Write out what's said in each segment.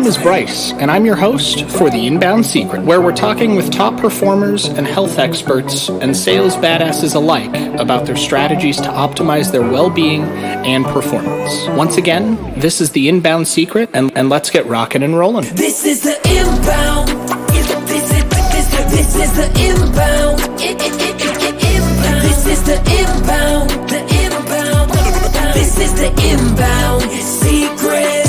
is Bryce, and I'm your host for The Inbound Secret, where we're talking with top performers and health experts and sales badasses alike about their strategies to optimize their well-being and performance. Once again, this is The Inbound Secret, and let's get rocking and rolling. This is The Inbound. This is The Inbound. This is The Inbound. The Inbound. This is The Inbound Secret.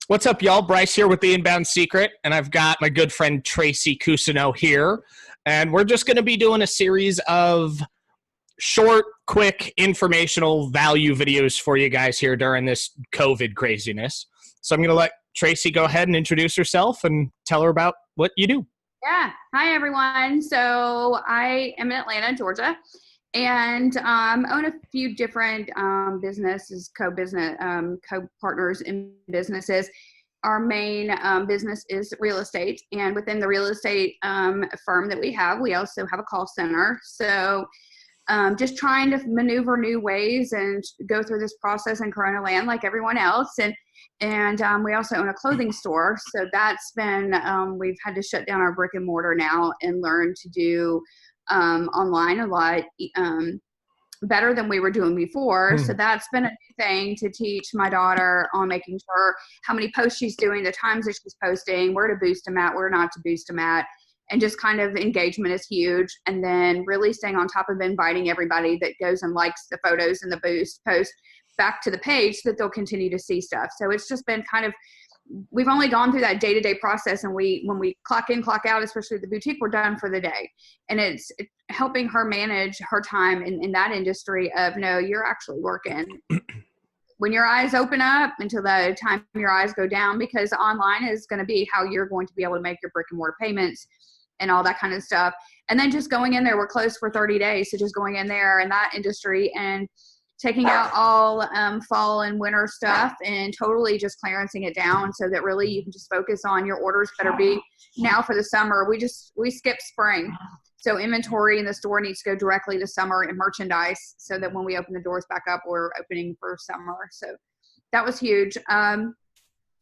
What's up, y'all? Bryce here with The Inbound Secret, and I've got my good friend Tracy Cousineau here, and we're just going to be doing a series of short, quick, informational value videos for you guys here during this COVID craziness. So I'm going to let Tracy go ahead and introduce herself and tell her about what you do. Yeah. Hi, everyone. So I am in Atlanta, Georgia, and own a few different businesses, co-partners in businesses. Our main business is real estate, and within the real estate firm that we have, we also have a call center. So just trying to maneuver new ways and go through this process in Corona land like everyone else. And we also own a clothing store. So that's been, we've had to shut down our brick and mortar now and learn to do online a lot better than we were doing before. So that's been a new thing to teach my daughter on making sure how many posts she's doing, the times that she's posting, where to boost them at, where not to boost them at. And just kind of engagement is huge. And then really staying on top of inviting everybody that goes and likes the photos and the boost post back to the page so that they'll continue to see stuff. So it's just been kind of, we've only gone through that day-to-day process, and when we clock in, clock out, especially at the boutique, we're done for the day. And it's helping her manage her time in that industry of, no, you're actually working. When your eyes open up until the time your eyes go down, because online is going to be how you're going to be able to make your brick and mortar payments and all that kind of stuff. And then just going in there, we're closed for 30 days. So just going in there in that industry and taking out all fall and winter stuff and totally just clearancing it down so that really you can just focus on your orders better be now for the summer. We skip spring. So inventory in the store needs to go directly to summer and merchandise so that when we open the doors back up, we're opening for summer. So that was huge.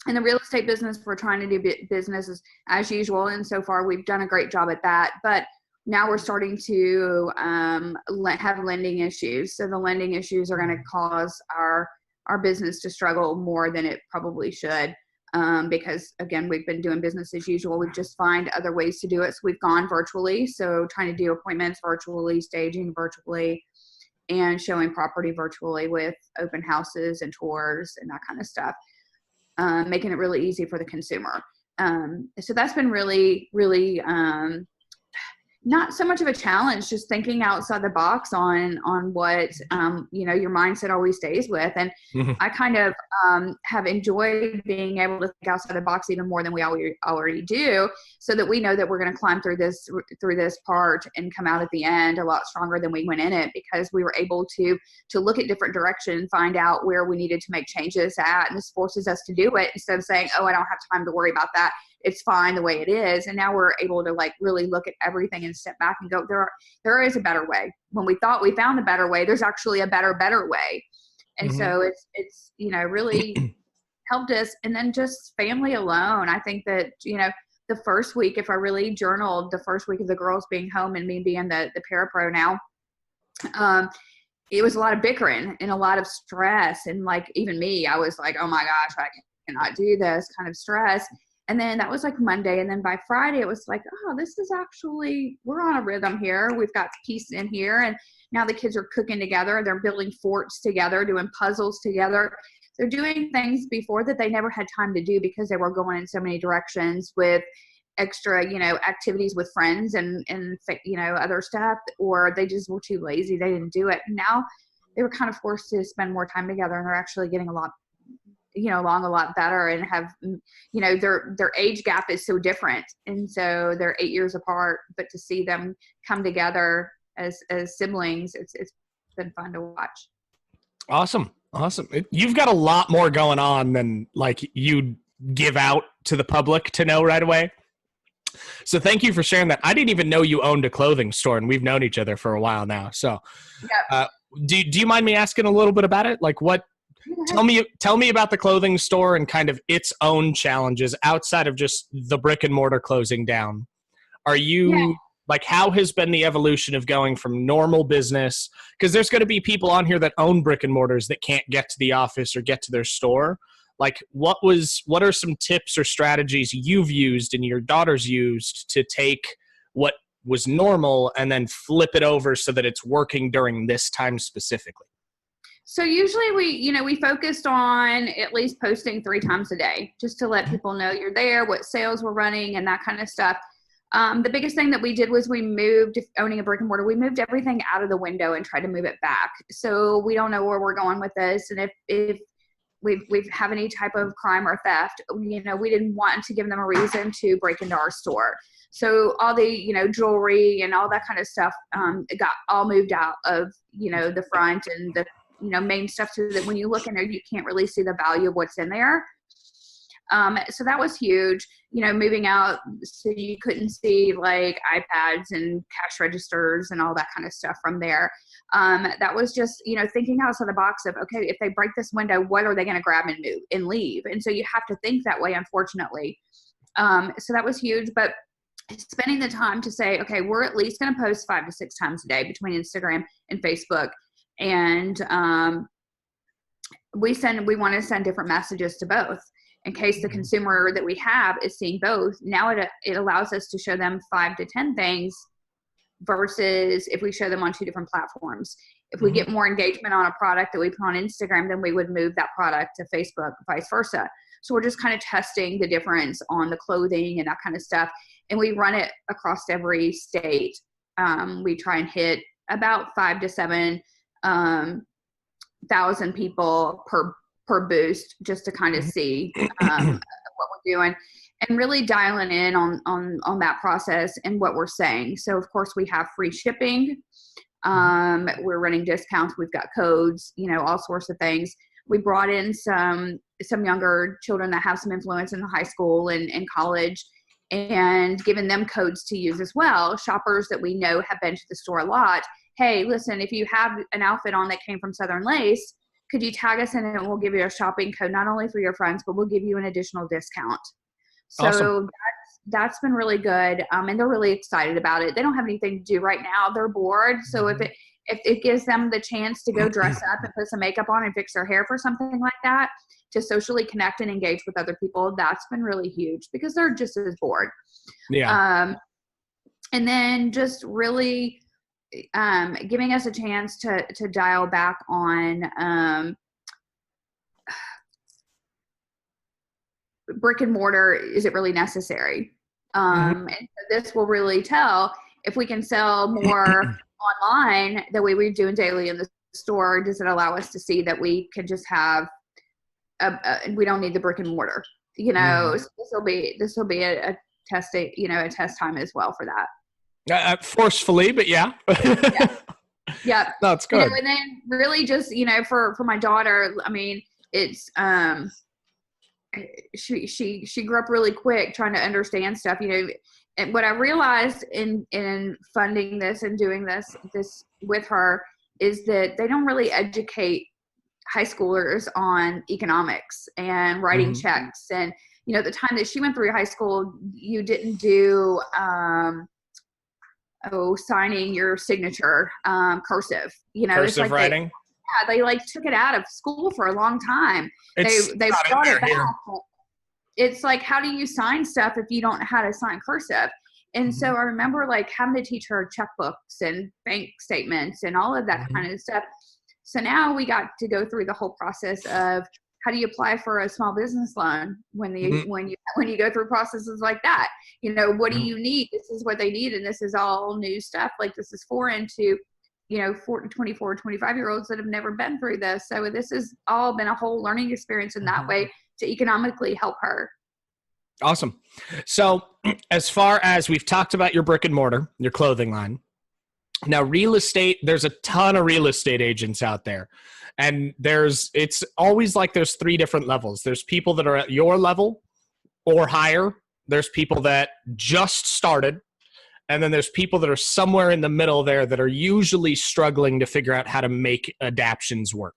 In the real estate business, we're trying to do business as usual. And so far we've done a great job at that. But now we're starting to have lending issues. So the lending issues are going to cause our business to struggle more than it probably should. Because again, we've been doing business as usual. We've just find other ways to do it. So we've gone virtually. So trying to do appointments virtually, staging virtually, and showing property virtually with open houses and tours and that kind of stuff. Making it really easy for the consumer. So that's been really, really not so much of a challenge, just thinking outside the box on what, your mindset always stays with. And I kind of have enjoyed being able to think outside the box even more than we already do, so that we know that we're going to climb through this part and come out at the end a lot stronger than we went in it, because we were able to look at different directions, find out where we needed to make changes at, and this forces us to do it instead of saying, oh, I don't have time to worry about that. It's fine the way it is. And now we're able to really look at everything and step back and go, there is a better way. When we thought we found a better way, there's actually a better way. And so it's really helped us. And then just family alone. I think that, the first week, if I really journaled the first week of the girls being home and me being the parapro now, it was a lot of bickering and a lot of stress. And even me, I was like, oh my gosh, I cannot do this kind of stress. And then that was Monday. And then by Friday, it was this is actually, we're on a rhythm here. We've got peace in here. And now the kids are cooking together. They're building forts together, doing puzzles together. They're doing things before that they never had time to do because they were going in so many directions with extra, activities with friends and other stuff, or they just were too lazy. They didn't do it. And now they were kind of forced to spend more time together, and they're actually getting along a lot better, and have, their age gap is so different. And so they're 8 years apart, but to see them come together as siblings, it's been fun to watch. Awesome. You've got a lot more going on than you give out to the public to know right away. So thank you for sharing that. I didn't even know you owned a clothing store, and we've known each other for a while now. So, Yep. do you mind me asking a little bit about it? Like, what? Tell me about the clothing store and kind of its own challenges outside of just the brick and mortar closing down. Are you like, how has been the evolution of going from normal business? Because there's going to be people on here that own brick and mortars that can't get to the office or get to their store. Like, what are some tips or strategies you've used and your daughter's used to take what was normal and then flip it over so that it's working during this time specifically? So usually we focused on at least posting 3 times a day, just to let people know you're there, what sales we're running, and that kind of stuff. The biggest thing that we did was we moved, owning a brick and mortar, we moved everything out of the window and tried to move it back. So we don't know where we're going with this. And if we have any type of crime or theft, we didn't want to give them a reason to break into our store. So all the, jewelry and all that kind of stuff, it got all moved out of, the front and the, main stuff, so that when you look in there, you can't really see the value of what's in there. So that was huge, moving out so you couldn't see like iPads and cash registers and all that kind of stuff from there. That was just, thinking outside the box of, okay, if they break this window, what are they going to grab and move and leave? And so you have to think that way, unfortunately. So that was huge, but spending the time to say, okay, we're at least going to post 5 to 6 times a day between Instagram and Facebook. And we want to send different messages to both in case the consumer that we have is seeing both. Now it allows us to show them 5 to 10 things versus if we show them on 2 different platforms. If we get more engagement on a product that we put on Instagram, then we would move that product to Facebook, vice versa. So we're just kind of testing the difference on the clothing and that kind of stuff. And we run it across every state. We try and hit about 5 to 7 thousand people per boost, just to kind of see what we're doing and really dialing in on that process and what we're saying. So of course we have free shipping. We're running discounts. We've got codes, all sorts of things. We brought in some younger children that have some influence in the high school and college, and given them codes to use as well. Shoppers that we know have been to the store a lot. Hey, listen, if you have an outfit on that came from Southern Lace, could you tag us in it and we'll give you a shopping code, not only for your friends, but we'll give you an additional discount. So awesome. That's been really good. And they're really excited about it. They don't have anything to do right now. They're bored. So if it gives them the chance to go dress up and put some makeup on and fix their hair for something like that, to socially connect and engage with other people, that's been really huge because they're just as bored. Yeah. And then just really giving us a chance to dial back on brick and mortar. Is it really necessary? And so this will really tell if we can sell more online the way we're doing daily in the store. Does it allow us to see that we can just have we don't need the brick and mortar? So this will be a test, a test time as well for that. Forcefully, but yeah. Yeah. No, it's good. And then really just, for my daughter, I mean, it's, she grew up really quick trying to understand stuff, and what I realized in funding this and doing this with her is that they don't really educate high schoolers on economics and writing checks. And, the time that she went through high school, you didn't do, signing your signature, cursive, cursive like writing. They took it out of school for a long time. They not brought it back. here. It's like, how do you sign stuff if you don't know how to sign cursive? And so I remember having to teach her checkbooks and bank statements and all of that kind of stuff. So now we got to go through the whole process of how do you apply for a small business loan when you go through processes like that? What do you need? This is what they need, and this is all new stuff. This is foreign to 24, 25-year-olds that have never been through this. So this has all been a whole learning experience in that way to economically help her. Awesome. So as far as we've talked about your brick and mortar, your clothing line, now real estate, there's a ton of real estate agents out there. And it's always there's 3 different levels. There's people that are at your level or higher there's people that just started, and then there's people that are somewhere in the middle there that are usually struggling to figure out how to make adaptions work.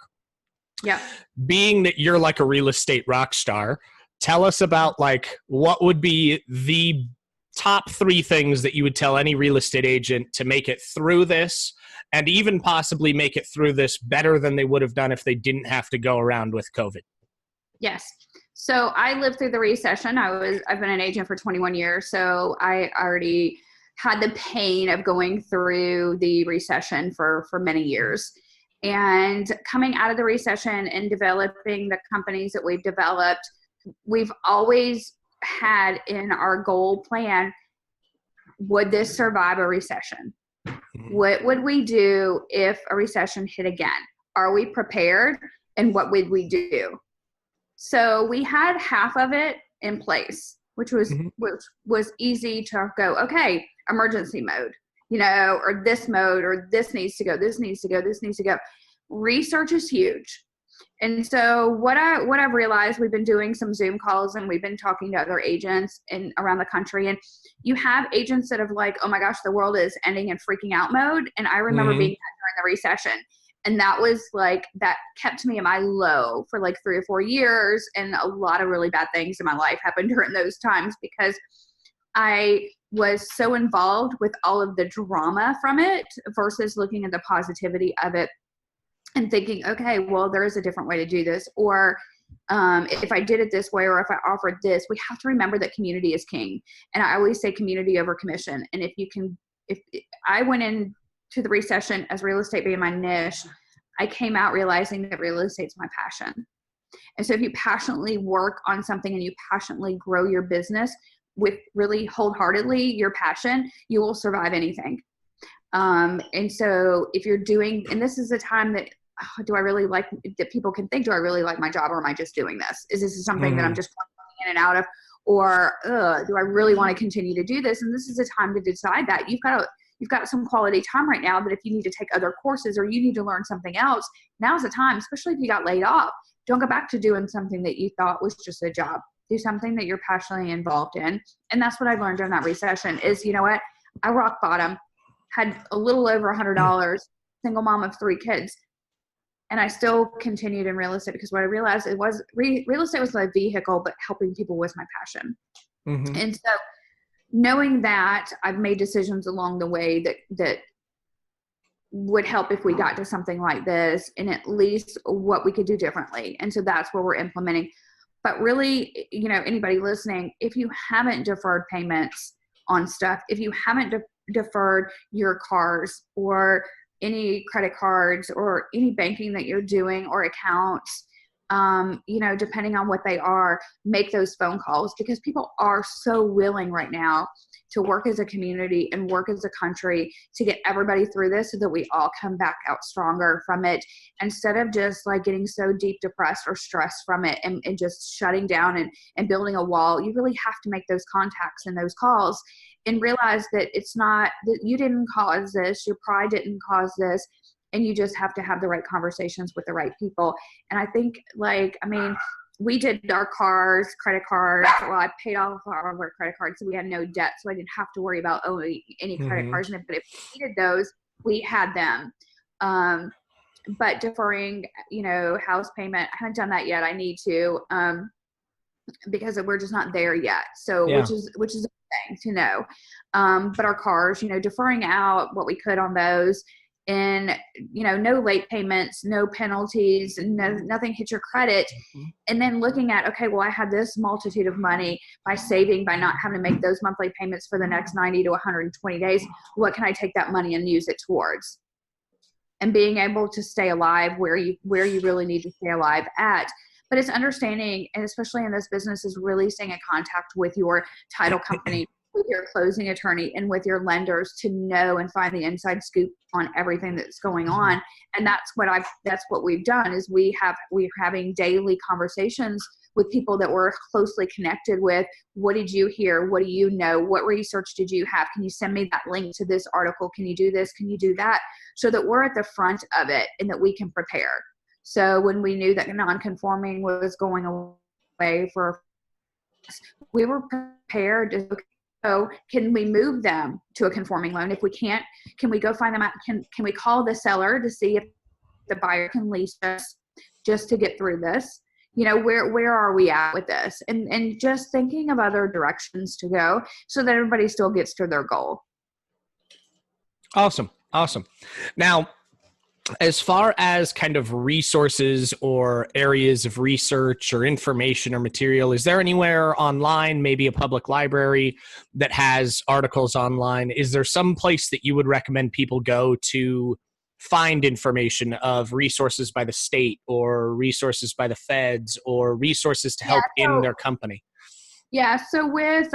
Yeah. Being that you're like a real estate rock star, tell us about like what would be the top 3 things that you would tell any real estate agent to make it through this, and even possibly make it through this better than they would have done if they didn't have to go around with COVID. Yes. So I lived through the recession. I've been an agent for 21 years. So I already had the pain of going through the recession for many years. And coming out of the recession and developing the companies that we've developed, we've always had in our goal plan, would this survive a recession? What would we do if a recession hit again? Are we prepared? And what would we do? So we had half of it in place, which was easy to go, okay, emergency mode, or this mode, or this needs to go, this needs to go, this needs to go. Research is huge. And so what I've realized, we've been doing some Zoom calls and we've been talking to other agents around the country, and you have agents that have like, oh my gosh, the world is ending in freaking out mode. And I remember being during the recession, and that was like, that kept me in my low for like 3 or 4 years. And a lot of really bad things in my life happened during those times because I was so involved with all of the drama from it versus looking at the positivity of it and thinking, okay, well, there is a different way to do this. Or if I did it this way, or if I offered this, we have to remember that community is king. And I always say community over commission. And if I went into the recession as real estate being my niche, I came out realizing that real estate's my passion. And so if you passionately work on something and you passionately grow your business with really wholeheartedly your passion, you will survive anything. And so if you're doing, and this is a time that, do I really like, that people can think, do I really like my job, or am I just doing this? Is this something that I'm just going in and out of, or do I really want to continue to do this? And this is a time to decide that. You've got some quality time right now, that if you need to take other courses or you need to learn something else, now's the time, especially if you got laid off. Don't go back to doing something that you thought was just a job. Do something that you're passionately involved in. And that's what I learned during that recession is, you know what? I rock bottom, had a little over $100, single mom of 3 kids. And I still continued in real estate because what I realized it was real estate was my vehicle, but helping people was my passion. And so knowing that, I've made decisions along the way that would help if we got to something like this, and at least what we could do differently. And so that's where we're implementing. But really, anybody listening, if you haven't deferred payments on stuff, if you haven't deferred your cars or any credit cards or any banking that you're doing or accounts, depending on what they are, make those phone calls, because people are so willing right now to work as a community and work as a country to get everybody through this so that we all come back out stronger from it, instead of just like getting so deep depressed or stressed from it and just shutting down and building a wall. You really have to make those contacts and those calls and realize that it's not that you didn't cause this, your pride didn't cause this, and you just have to have the right conversations with the right people. And I think we did our cars, credit cards. Well, I paid off our credit cards, so we had no debt, so I didn't have to worry about any credit cards. But if we needed those, we had them. But deferring, house payment, I haven't done that yet. I need to, because we're just not there yet. So which is a thing to know. But our cars, deferring out what we could on those. And, no late payments, no penalties, nothing hits your credit. And then looking at, okay, well, I had this multitude of money by saving, by not having to make those monthly payments for the next 90 to 120 days. What can I take that money and use it towards? And being able to stay alive where you really need to stay alive at. But it's understanding, and especially in this business, is really staying in contact with your title company, with your closing attorney, and with your lenders to know and find the inside scoop on everything that's going on. And that's what we've done is we're having daily conversations with people that we're closely connected with. What did you hear? What do you know? What research did you have? Can you send me that link to this article? Can you do this? Can you do that? So that we're at the front of it and that we can prepare. So when we knew that non-conforming was going away for we were prepared to, so can we move them to a conforming loan? If we can't, can we go find them out? Can we call the seller to see if the buyer can lease us just to get through this? You know, where are we at with this? And just thinking of other directions to go so that everybody still gets to their goal. Awesome. Now, as far as kind of resources or areas of research or information or material, is there anywhere online, maybe a public library that has articles online? Is there some place that you would recommend people go to find information of resources by the state or resources by the feds or resources to help in their company? Yeah, so with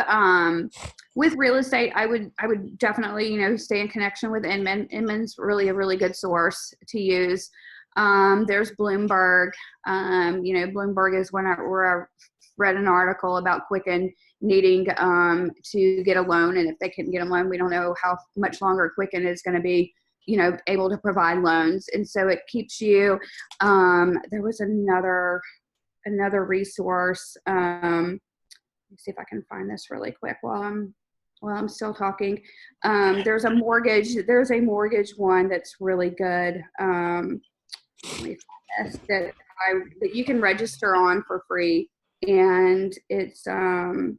real estate, I would definitely, you know, stay in connection with Inman. Inman's really a really good source to use. There's Bloomberg. You know, Bloomberg is where I read an article about Quicken needing to get a loan, and if they couldn't get a loan, we don't know how much longer Quicken is going to be, you know, able to provide loans. And so it keeps you. There was another resource. Let me see if I can find this really quick while I'm still talking. There's a mortgage one that's really good. Let me find this that you can register on for free, and it's been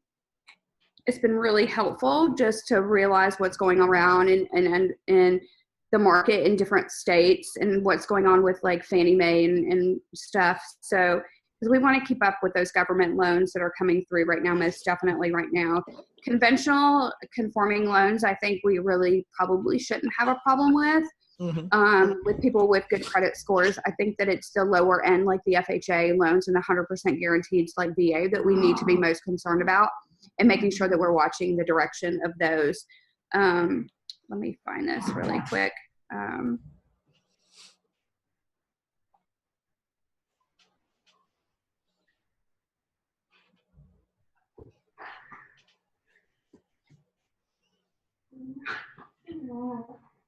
really helpful just to realize what's going around and the market in different states and what's going on with like Fannie Mae and stuff. So, because we want to keep up with those government loans that are coming through right now, most definitely right now. Conventional conforming loans, I think we really probably shouldn't have a problem with. Mm-hmm. With people with good credit scores. I think that it's the lower end, like the FHA loans and the 100% guaranteed like VA, that we need to be most concerned about, and making sure that we're watching the direction of those. Let me find this really quick.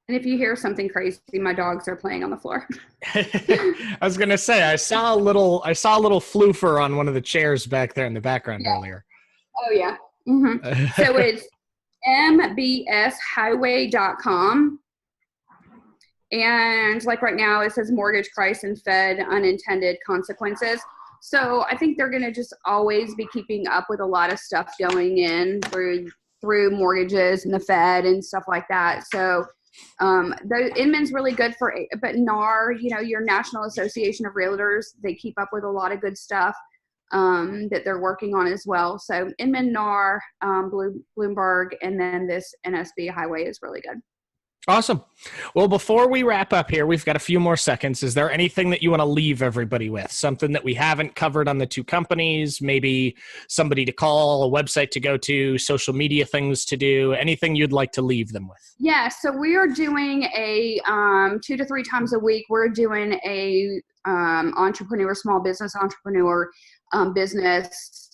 And if you hear something crazy, my dogs are playing on the floor. I was gonna say I saw a little floofer on one of the chairs back there in the background earlier. Oh yeah. Mm-hmm. So it's mbshighway.com. And like right now it says mortgage price and Fed unintended consequences. So I think they're going to just always be keeping up with a lot of stuff going in through mortgages and the Fed and stuff like that. So the Inman's really good for, but NAR, you know, your National Association of Realtors, they keep up with a lot of good stuff that they're working on as well. So Inman, NAR, Bloomberg, and then this NSB Highway is really good. Awesome. Well, before we wrap up here, we've got a few more seconds. Is there anything that you want to leave everybody with? Something that we haven't covered on the two companies, maybe somebody to call, a website to go to, social media things to do, anything you'd like to leave them with? Yeah, so we are doing a 2 to 3 times a week. We're doing a small business entrepreneur business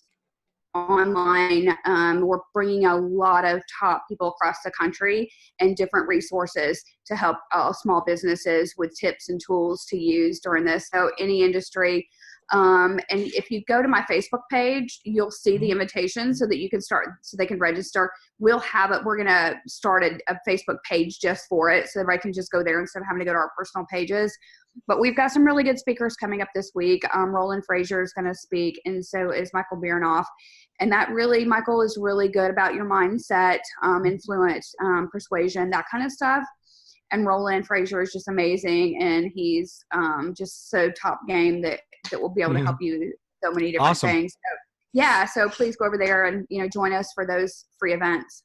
online. We're bringing a lot of top people across the country and different resources to help small businesses with tips and tools to use during this. So any industry. And if you go to my Facebook page, you'll see the invitation so that you can start, so they can register. We're going to start a Facebook page just for it, so everybody can just go there instead of having to go to our personal pages. But we've got some really good speakers coming up this week. Roland Frazier is going to speak, and so is Michael Biernoff. And Michael is really good about your mindset, influence, persuasion, that kind of stuff. And Roland Frazier is just amazing, and he's just so top game that will be able to help you so many different things. So, yeah, so please go over there and join us for those free events.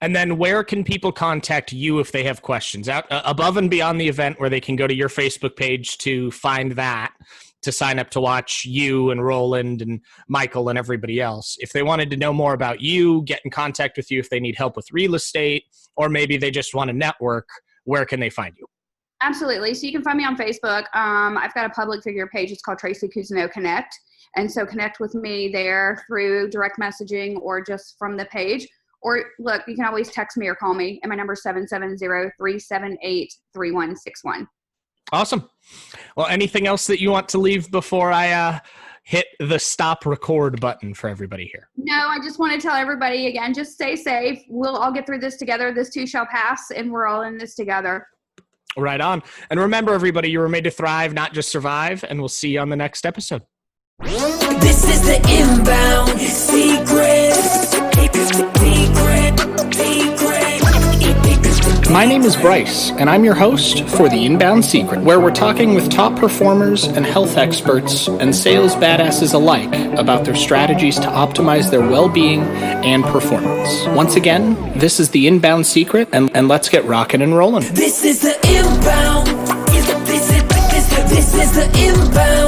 And then where can people contact you if they have questions? Out above and beyond the event, where they can go to your Facebook page to find that, to sign up to watch you and Roland and Michael and everybody else. If they wanted to know more about you, get in contact with you if they need help with real estate, or maybe they just want to network, where can they find you? Absolutely. So you can find me on Facebook. I've got a public figure page. It's called Tracy C Is Connect. And so connect with me there through direct messaging or just from the page. Or look, you can always text me or call me. And my number is 770-378-3161. Awesome. Well, anything else that you want to leave before I hit the stop record button for everybody here. No, I just want to tell everybody again, just stay safe. We'll all get through this together. This too shall pass, and we're all in this together. Right on. And remember, everybody, you were made to thrive, not just survive, and we'll see you on the next episode. This is the Inbound Secret. My name is Bryce, and I'm your host for The Inbound Secret, where we're talking with top performers and health experts and sales badasses alike about their strategies to optimize their well-being and performance. Once again, this is The Inbound Secret, and let's get rocking and rolling. This is the Inbound. This is the Inbound.